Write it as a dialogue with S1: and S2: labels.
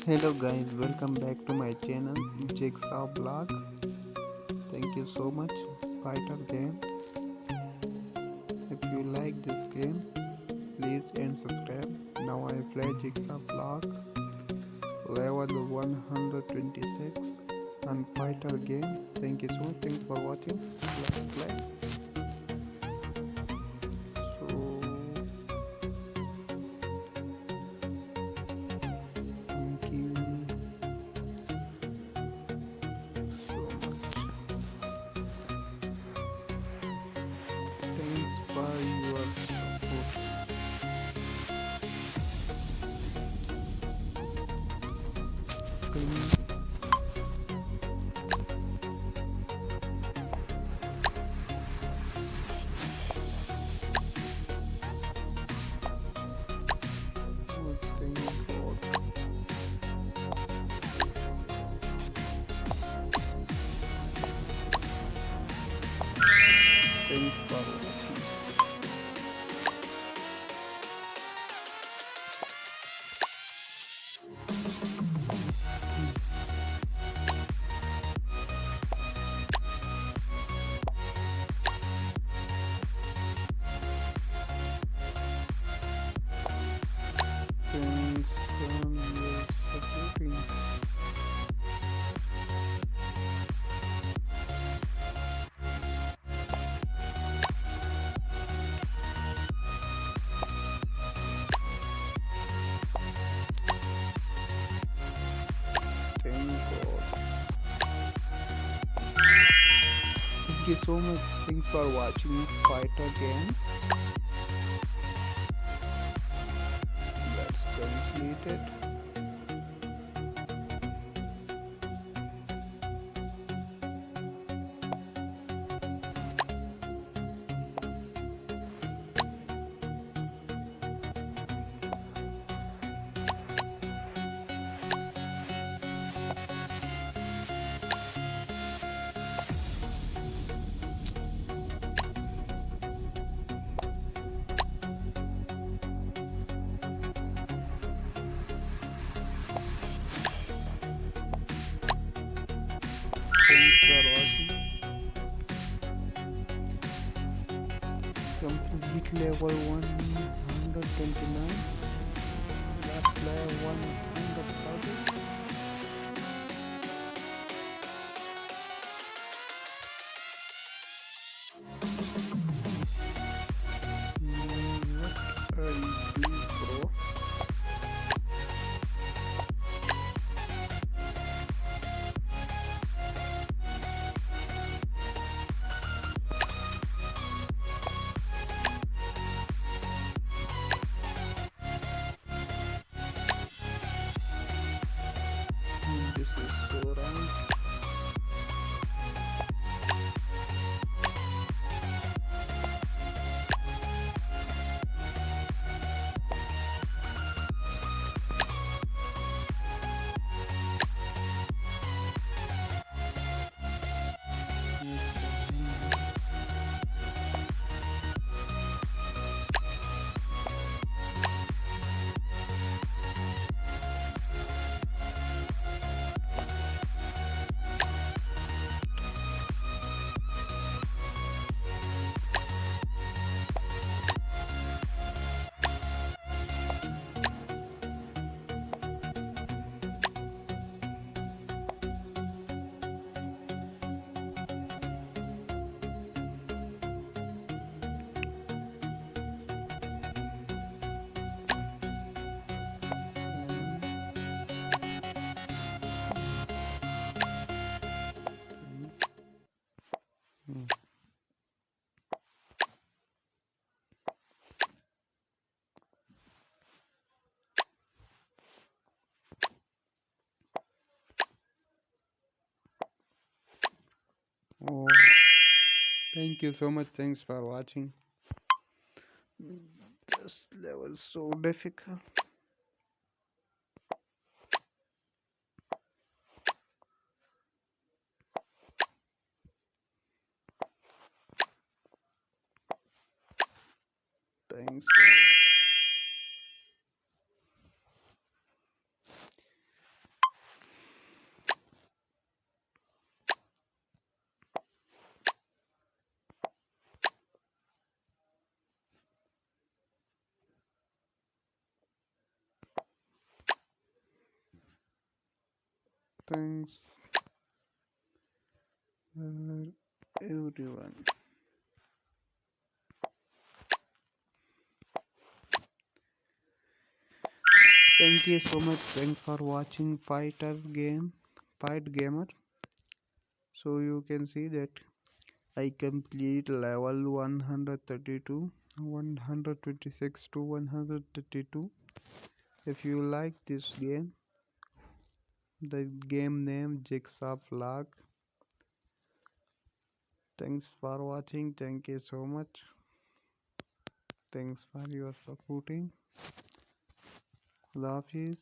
S1: Hello guys, welcome back to my channel Jigsaw blog. Thank you so much fighter game. If you like this game, please and subscribe. Now I play Jigsaw blog level 126 and fighter game. Thank you so much. Thanks for watching. Let's play. So thank you so much. Thanks for your support. Please. Thank God. Thanks for watching. Thanks for your supporting. Thank God. Thank you so much. Thanks for watching Fighter Games. Let's complete it. Thanks for watching. Complete level 129. Let's play 130. What are you doing, bro? This is so wrong. Hmm. Oh, thank you so much. Thanks for watching. This level is so difficult. Thanks. Thanks everyone. Thank you so much. Thanks for watching Fight Gamer. So you can see that I complete level 132, 126 to 132. If you like this game, the game name Jigsaw Vlog. Thanks for watching. Thank you so much. Thanks for your supporting. Love you.